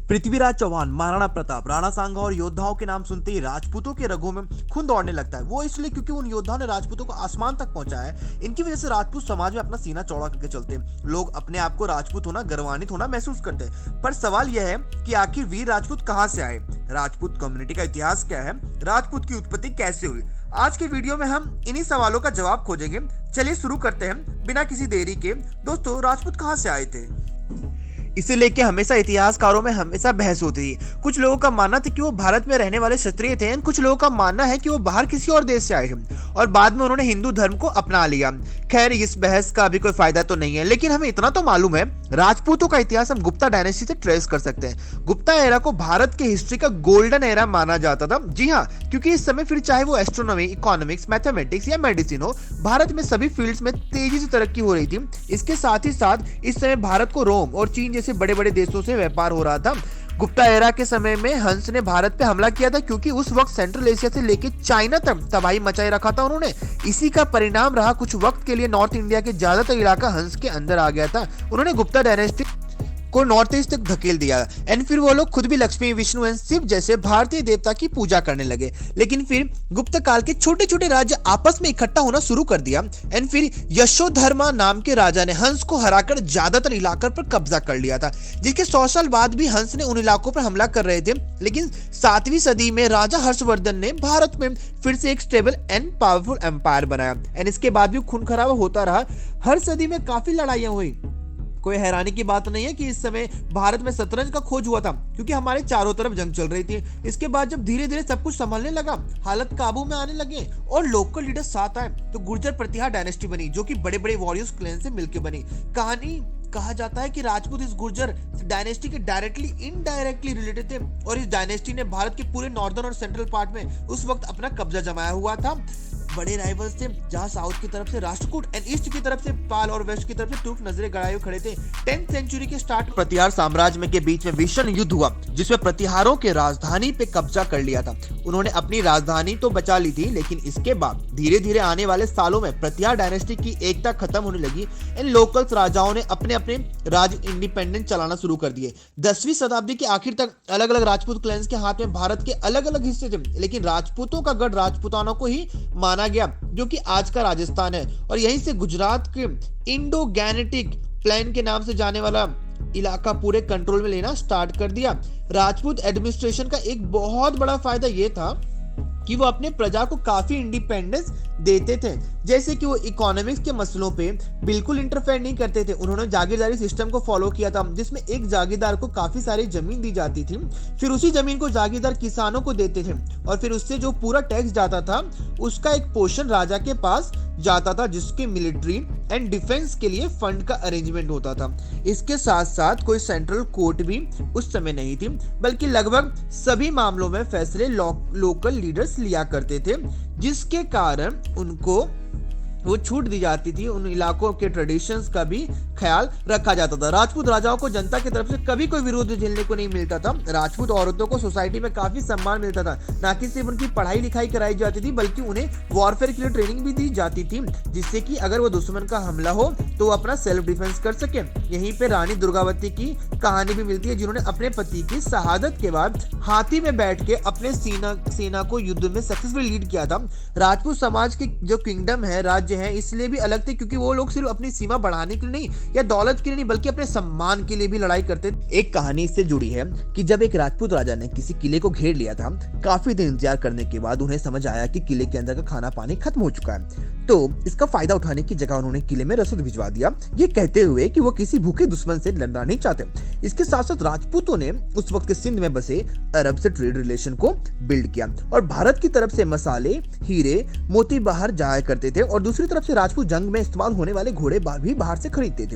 पृथ्वीराज चौहान, महाराणा प्रताप, राणा सांगा और योद्धाओं के नाम सुनते ही राजपूतों के रगों में खून दौड़ने लगता है। वो इसलिए क्योंकि उन योद्धाओं ने राजपूतों को आसमान तक पहुंचाया है। इनकी वजह से राजपूत समाज में अपना सीना चौड़ा करके चलते हैं। लोग अपने आप को राजपूत होना, गर्वान्वित होना महसूस करते हैं। पर सवाल यह है कि आखिर वीर राजपूत कहां से आए? राजपूत कम्युनिटी का इतिहास क्या है? राजपूत की उत्पत्ति कैसे हुई? आज के वीडियो में हम इन्हीं सवालों का जवाब खोजेंगे। चलिए शुरू करते हैं बिना किसी देरी के। दोस्तों, राजपूत कहां से आए थे? इसे लेके हमेशा इतिहासकारों में हमेशा बहस होती है। कुछ लोगों का मानना था कि वो भारत में रहने वाले क्षत्रिय थे, कुछ लोगों का मानना है कि वो बाहर किसी और देश से आए थे और बाद में उन्होंने हिंदू धर्म को अपना लिया। खैर, इस बहस का अभी कोई फायदा तो नहीं है, लेकिन हमें इतना तो मालूम है, राजपूतों का इतिहास हम गुप्ता डायनेस्टी से ट्रेस कर सकते हैं। गुप्ता एरा को भारत के हिस्ट्री का गोल्डन एरा माना जाता था। जी हाँ, क्योंकि इस समय फिर चाहे वो एस्ट्रोनॉमी, इकोनॉमिक्स, मैथमेटिक्स या मेडिसिन हो, भारत में सभी फील्ड्स में तेजी से तरक्की हो रही थी। इसके साथ ही साथ इस समय भारत को रोम और चीन जैसे बड़े बड़े देशों से व्यापार हो रहा था। गुप्ता एरा के समय में हंस ने भारत पे हमला किया था, क्योंकि उस वक्त सेंट्रल एशिया से लेके चाइना तक तबाही मचाए रखा था उन्होंने। इसी का परिणाम रहा कुछ वक्त के लिए नॉर्थ इंडिया के ज्यादातर इलाका हंस के अंदर आ गया था। उन्होंने गुप्ता डायनेस्टी को नॉर्थ ईस्ट तक धकेल दिया एंड फिर वो लोग खुद भी लक्ष्मी, विष्णु एंड शिव जैसे भारतीय देवता की पूजा करने लगे। लेकिन फिर गुप्त काल के छोटे छोटे राज्य आपस में इकट्ठा होना शुरू कर दिया एंड फिर यशोधर्मा नाम के राजा ने हंस को हराकर ज्यादातर इलाकों पर कब्जा कर लिया था, जिसके 100 साल बाद भी हंस ने उन इलाकों पर हमला कर रहे थे। लेकिन 7वीं सदी में राजा हर्षवर्धन ने भारत में फिर से एक स्टेबल एंड पावरफुल एम्पायर बनाया एंड इसके बाद भी खून खराबा होता रहा। हर सदी में काफी लड़ाइयां हुई। कोई हैरानी की बात नहीं है कि इस समय भारत में शतरंज का खोज हुआ था, क्योंकि हमारे चारों तरफ जंग चल रही थी। इसके बाद जब धीरे धीरे सब कुछ संभलने लगा, हालत काबू में आने लगे और लोकल लीडर साथ आए, तो गुर्जर प्रतिहार डायनेस्टी बनी, जो कि बड़े बड़े वॉरियर्स क्लैन से मिलकर बनी। कहानी कहा जाता है कि राजपूत इस गुर्जर डायनेस्टी के डायरेक्टली इनडायरेक्टली रिलेटेड थे और इस डायनेस्टी ने भारत के पूरे नॉर्दर्न और सेंट्रल पार्ट में उस वक्त अपना कब्जा जमाया हुआ था। बड़े राइवल्स थे, जहां साउथ की तरफ से राष्ट्रकूट एंड ईस्ट की तरफ से पाल और वेस्ट की तरफ से तुर्क नजरें गड़ाए हुए खड़े थे। 10th सेंचुरी के स्टार्ट प्रतिहार साम्राज्य में के बीच में भीषण युद्ध हुआ, जिसमें प्रतिहारों के राजधानी पे कब्जा कर लिया था। उन्होंने अपनी राजधानी तो बचा ली थी, लेकिन इसके बाद धीरे धीरे आने वाले सालों में प्रतिहार डायनेस्टी की एकता खत्म होने लगी। इन लोकल्स राजाओं ने अपने अपने राज इंडिपेंडेंट चलाना शुरू कर दिए। 10वीं शताब्दी के आखिर तक अलग अलग राजपूत क्लैंस के हाथ में भारत के अलग अलग हिस्से थे, लेकिन राजपूतों का गढ़ राजपूतानों को ही माना गया, जो कि आज का राजस्थान है। और यहीं से गुजरात के इंडो गैनेटिक प्लेन के नाम से जाने वाला इलाका पूरे कंट्रोल में लेना स्टार्ट कर दिया। राजपूत एडमिनिस्ट्रेशन का एक बहुत बड़ा फायदा यह था कि वो अपने प्रजा को काफी इंडिपेंडेंस देते थे, जैसे कि वो इकोनॉमिक्स के मसलों पे बिल्कुल इंटरफेयर नहीं करते थे। उन्होंने जागीरदारी सिस्टम को फॉलो किया था, जिसमें एक जागीरदार को काफी सारी जमीन दी जाती थी, फिर उसी जमीन को जागीरदार किसानों को देते थे और फिर उससे जो पूरा टैक्स जाता था उसका एक पोर्शन राजा के पास जाता था, जिसके मिलिट्री एंड डिफेंस के लिए फंड का अरेंजमेंट होता था। इसके साथ साथ कोई सेंट्रल कोर्ट भी उस समय नहीं थी, बल्कि लगभग सभी मामलों में फैसले लोकल लीडर्स लिया करते थे, जिसके कारण उनको वो छूट दी जाती थी। उन इलाकों के ट्रेडिशंस का भी ख्याल रखा जाता था। राजपूत राजाओं को जनता की तरफ से कभी कोई विरोध झेलने को नहीं मिलता था। राजपूत औरतों को सोसाइटी में काफी सम्मान मिलता था। न कि सिर्फ उनकी पढ़ाई लिखाई कराई जाती थी, बल्कि उन्हें वॉरफेयर के लिए ट्रेनिंग भी दी जाती थी, जिससे कि अगर वो दुश्मन का हमला हो तो वो अपना सेल्फ डिफेंस कर सके। यहीं पे रानी दुर्गावती की कहानी भी मिलती है, जिन्होंने अपने पति की शहादत के बाद हाथी में बैठ के अपने सेना को युद्ध में सक्सेसफुली लीड किया था। राजपूत समाज के जो किंगडम है, राज्य हैं, इसलिए भी अलग थे, क्योंकि वो लोग सिर्फ अपनी सीमा बढ़ाने के लिए नहीं या दौलत के लिए नहीं, बल्कि अपने सम्मान के लिए भी लड़ाई करते थे। एक कहानी इससे जुड़ी है कि जब एक राजपूत राजा ने किसी किले को घेर लिया था, काफी दिन इंतजार करने के बाद उन्हें समझ आया कि किले के अंदर का खाना पानी खत्म हो चुका है, तो इसका फायदा उठाने की जगह उन्होंने किले में रसद भिजवा दिया, ये कहते हुए कि वो किसी भूखे दुश्मन से लड़ना नहीं चाहते। इसके साथ साथ राजपूतों ने उस वक्त के सिंध में बसे अरब से ट्रेड रिलेशन को बिल्ड किया और भारत की तरफ से मसाले, हीरे, मोती बाहर जाया करते थे और दूसरी तरफ से राजपूत जंग में इस्तेमाल होने वाले घोड़े भी बाहर से खरीदते थे।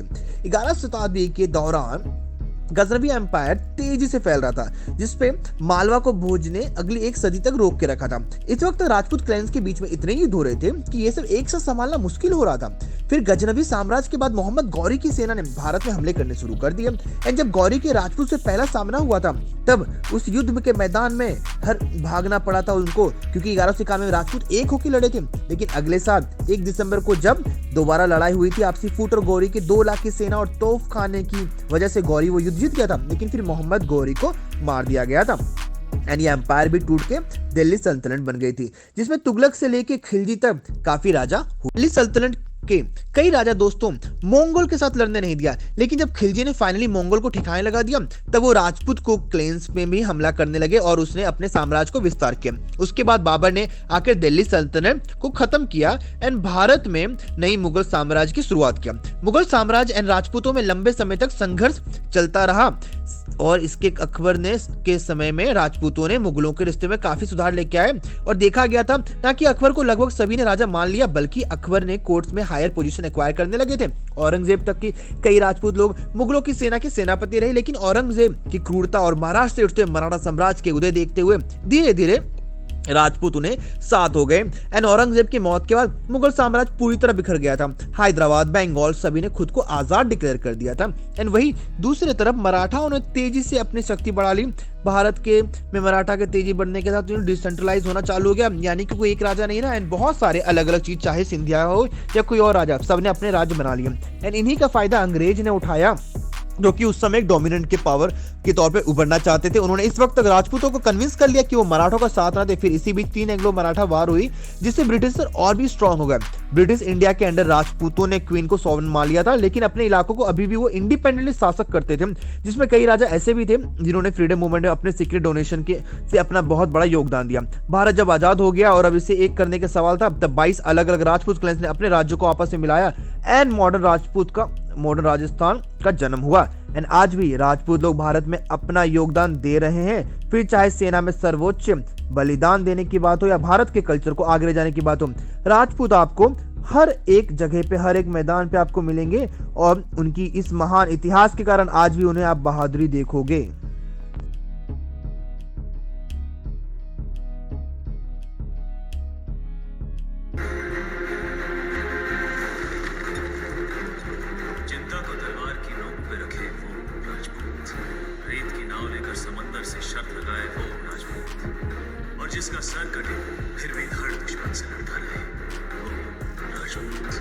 11वीं शताब्दी के दौरान गजनवी एम्पायर तेजी से फैल रहा था, जिसपे मालवा को भोज ने अगली एक सदी तक रोक के रखा था। इस वक्त राजपूत क्लैंस के बीच में इतने युद्ध हो रहे थे कि ये सब एक साथ संभालना मुश्किल हो रहा था। फिर गजनवी साम्राज्य के बाद मोहम्मद गौरी की सेना ने भारत में हमले करने शुरू कर दिए एंड जब गौरी के राजपूत से पहला सामना हुआ था, तब उस युद्ध के मैदान में हर भागना पड़ा था उनको, क्योंकि 1191 में राजपूत एक होकर लड़े थे। लेकिन अगले साल 1 दिसंबर को जब दोबारा लड़ाई हुई थी आपसी फूट और गौरी के 2 लाख की सेना और तोफ खाने की वजह से गौरी वो युद्ध जीत गया था, लेकिन फिर मोहम्मद गौरी को मार दिया गया था एंड ये एम्पायर भी टूट के दिल्ली सल्तनत बन गई थी, जिसमें तुगलक से लेके खिलजी तक काफी राजा हुए। दिल्ली सल्तनत के कई राजा दोस्तों मंगोल के साथ लड़ने नहीं दिया, लेकिन जब खिलजी ने फाइनली मंगोल को ठिकाने लगा दिया, तब वो राजपूत को क्लेंस में भी हमला करने लगे और उसने अपने साम्राज्य को विस्तार किया। उसके बाद बाबर ने आकर दिल्ली सल्तनत को खत्म किया एंड भारत में नई मुगल साम्राज्य की शुरुआत किया। मुगल साम्राज्य एंड राजपूतों में लंबे समय तक संघर्ष चलता रहा और इसके अकबर ने के समय में राजपूतों ने मुगलों के रिश्ते में काफी सुधार लेके आए और देखा गया था ना कि अकबर को लगभग सभी ने राजा मान लिया, बल्कि अकबर ने कोर्ट्स में हायर पोजीशन एक्वायर करने लगे थे। औरंगजेब तक की कई राजपूत लोग मुगलों की सेना के सेनापति रहे, लेकिन औरंगजेब की क्रूरता और महाराष्ट्र से उठते मराठा साम्राज्य के उदय देखते हुए धीरे धीरे राजपूत उन्हें साथ हो गए एंड औरंगजेब की मौत के बाद मुगल साम्राज्य पूरी तरह बिखर गया था। हैदराबाद, बंगाल सभी ने खुद को आजाद डिक्लेयर कर दिया था एंड वही दूसरी तरफ मराठाओं ने तेजी से अपनी शक्ति बढ़ा ली। भारत के में मराठा के तेजी बढ़ने के साथ डिसेंट्रलाइज होना चालू हो गया, यानी कि कोई एक राजा नहीं ना एंड बहुत सारे अलग अलग चीज, चाहे सिंधिया हो या कोई और राजा, सबने अपने राज्य बना लिए एंड इन्हीं का फायदा अंग्रेज ने उठाया, जो कि उस समय एक डोमिनेंट के पावर के तौर पे उभरना चाहते थे। उन्होंने इस वक्त तक राजपूतों को कन्विंस कर लिया कि वो मराठों का साथ ना दे। फिर इसी बीच 3 एंग्लो मराठा वार हुई, जिससे ब्रिटिशर और भी स्ट्रांग हो गए। ब्रिटिश इंडिया के अंडर राजपूतों ने क्वीन को सॉवरन मान लिया था, लेकिन अपने इलाकों को अभी भी वो इंडिपेंडेंटली शासक करते थे, जिसमें कई राजा ऐसे भी थे जिन्होंने फ्रीडम मूवमेंट में अपने सीक्रेट डोनेशन के से अपना बहुत बड़ा योगदान दिया। भारत जब आजाद हो गया और अब इसे एक करने के सवाल था, तब 22 अलग अलग राजपूत क्लैंस ने अपने राज्यों को आपस में मिलाया एंड मॉडर्न राजस्थान का जन्म हुआ एंड आज भी राजपूत लोग भारत में अपना योगदान दे रहे हैं। फिर चाहे सेना में सर्वोच्च बलिदान देने की बात हो या भारत के कल्चर को आगे ले जाने की बात हो, राजपूत आपको हर एक जगह पे, हर एक मैदान पे आपको मिलेंगे और उनकी इस महान इतिहास के कारण आज भी उन्हें आप बहादुरी देखोगे। चिंता को तलवार की नोक पे रखे वो राजपूत, रेत की नाव लेकर समंदर से शर्त लगाए वो राजपूत, और जिसका सर कटे फिर भी हर दुश्मन से लड़ता रहे वो राजपूत।